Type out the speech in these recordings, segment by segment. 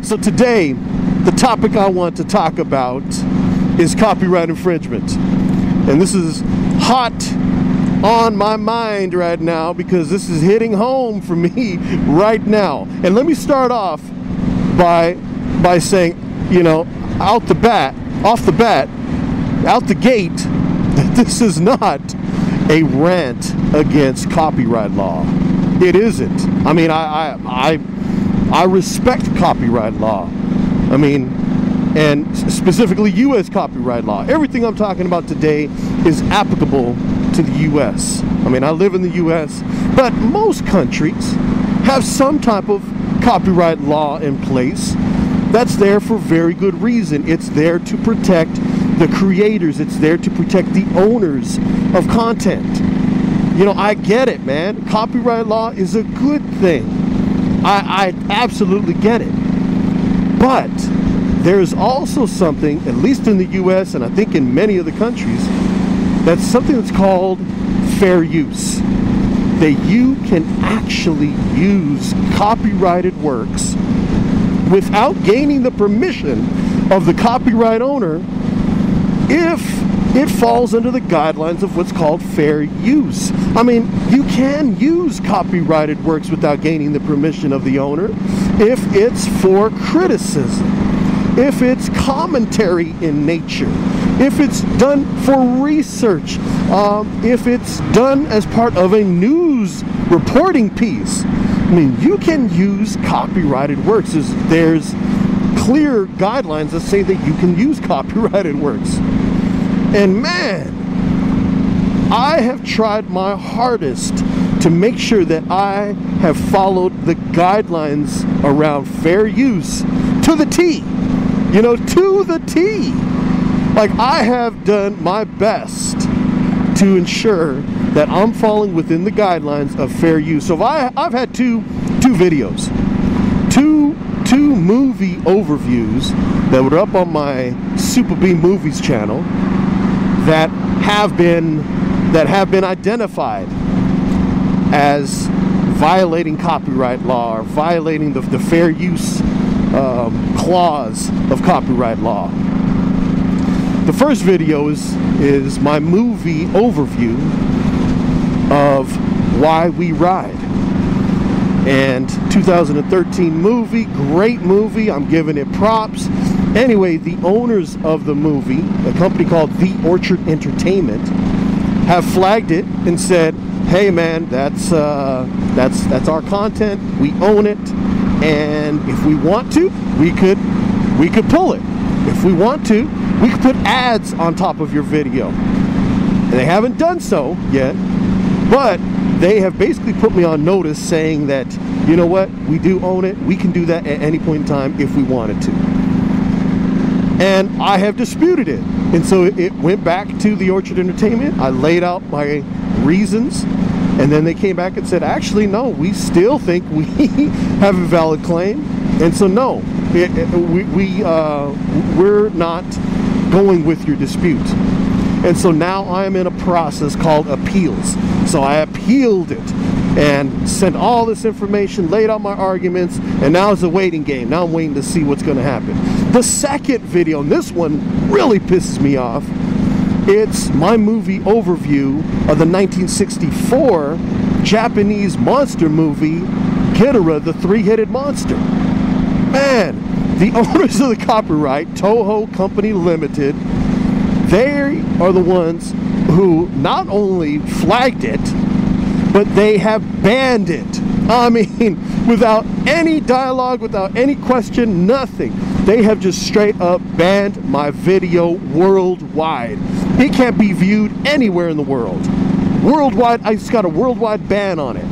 So today, the topic I want to talk about is copyright infringement. And this is hot on my mind right now because this is hitting home for me right now. And let me start off by saying, you know, off the gate, that this is not a rant against copyright law. It isn't. I mean, I respect copyright law. I mean, and specifically U.S. copyright law. Everything I'm talking about today is applicable to the U.S. I mean, I live in the U.S., but most countries have some type of copyright law in place that's there for very good reason. It's there to protect the creators. It's there to protect the owners of content. You know, I get it, man. Copyright law is a good thing. I absolutely get it. But there's also something, at least in the US and I think in many other countries, that's something that's called fair use. That you can actually use copyrighted works without gaining the permission of the copyright owner if it falls under the guidelines of what's called fair use. I mean, you can use copyrighted works without gaining the permission of the owner if it's for criticism, if it's commentary in nature, if it's done for research, if it's done as part of a news reporting piece. I mean, you can use copyrighted works. There's clear guidelines that say that you can use copyrighted works. And man, I have tried my hardest to make sure that I have followed the guidelines around fair use to the T. You know, to the T. Like, I have done my best to ensure that I'm falling within the guidelines of fair use. So I've had two videos, two movie overviews that were up on my Super B Movies channel that have been identified as violating copyright law or violating the fair use clause of copyright law. The first video is my movie overview of Why We Ride. And 2013 movie, great movie, I'm giving it props. Anyway, the owners of the movie, a company called The Orchard Entertainment, have flagged it and said, hey man, that's our content, we own it, and if we want to, we could pull it. If we want to, we could put ads on top of your video. And they haven't done so yet, but they have basically put me on notice saying that, you know what, we do own it, we can do that at any point in time if we wanted to. And I have disputed it. And so it went back to the Orchard Entertainment. I laid out my reasons, and then they came back and said, actually, no, we still think we have a valid claim. And so no, we're not going with your dispute. And so now I am in a process called appeals. So I appealed it and sent all this information, laid out my arguments, and now it's a waiting game. Now I'm waiting to see what's going to happen. The second video, and this one really pisses me off, it's my movie overview of the 1964 Japanese monster movie, Ghidorah, the Three-Headed Monster. Man, the owners of the copyright, Toho Company Limited, they are the ones who not only flagged it, but they have banned it. I mean, without any dialogue, without any question, nothing. They have just straight up banned my video worldwide. It can't be viewed anywhere in the world. Worldwide, I just got a worldwide ban on it.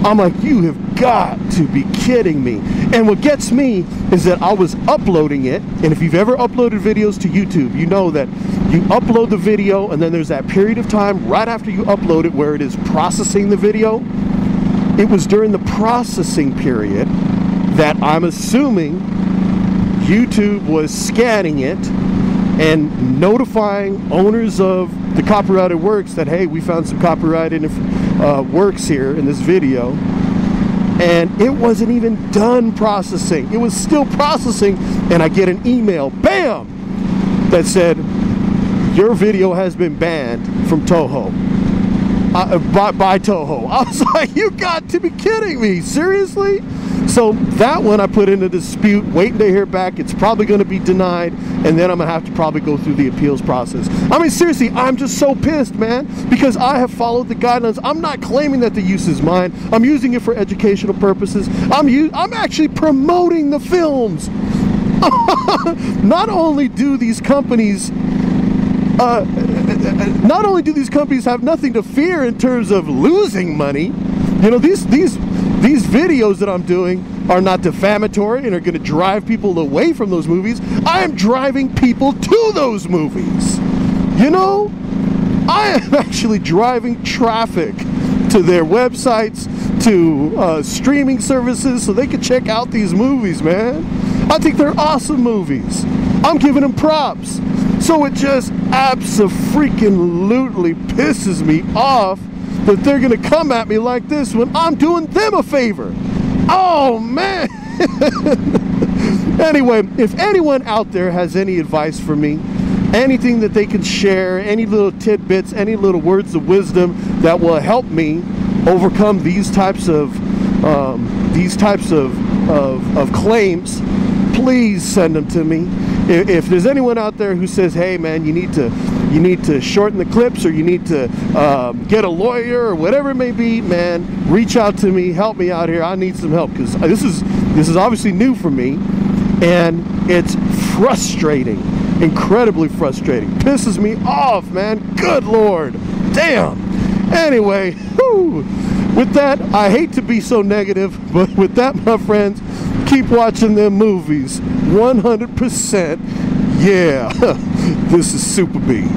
I'm like, you have got to be kidding me. And what gets me is that I was uploading it, and if you've ever uploaded videos to YouTube, you know that you upload the video and then there's that period of time right after you upload it where it is processing the video. It was during the processing period that I'm assuming YouTube was scanning it and notifying owners of the copyrighted works that, hey, we found some copyrighted works here in this video. and it wasn't even done processing. It was still processing, and I get an email, bam, that said, your video has been banned from Toho. By Toho. I was like, you got to be kidding me, seriously? So that one I put in a dispute, waiting to hear back. It's probably going to be denied, and then I'm going to have to probably go through the appeals process. I mean, seriously, I'm just so pissed, man, because I have followed the guidelines. I'm not claiming that the use is mine. I'm using it for educational purposes. I'm actually promoting the films. Not only do these companies have nothing to fear in terms of losing money. You know, these videos that I'm doing are not defamatory and are going to drive people away from those movies. I am driving people to those movies. You know, I am actually driving traffic to their websites, to streaming services, so they can check out these movies, man. I think they're awesome movies. I'm giving them props. So it just abso-freaking-lutely pisses me off that they're gonna come at me like this when I'm doing them a favor. Oh man. Anyway, if anyone out there has any advice for me, anything that they can share, any little tidbits, any little words of wisdom that will help me overcome these types of claims, please send them to me. If there's anyone out there who says, hey man, you need to shorten the clips, or you need to get a lawyer, or whatever it may be, man, reach out to me, help me out here. I need some help, because this is obviously new for me, and it's frustrating, incredibly frustrating. Pisses me off, man. Good Lord, damn. Anyway, whew. With that, I hate to be so negative, but with that, my friends, keep watching them movies. 100%. Yeah, this is Super B.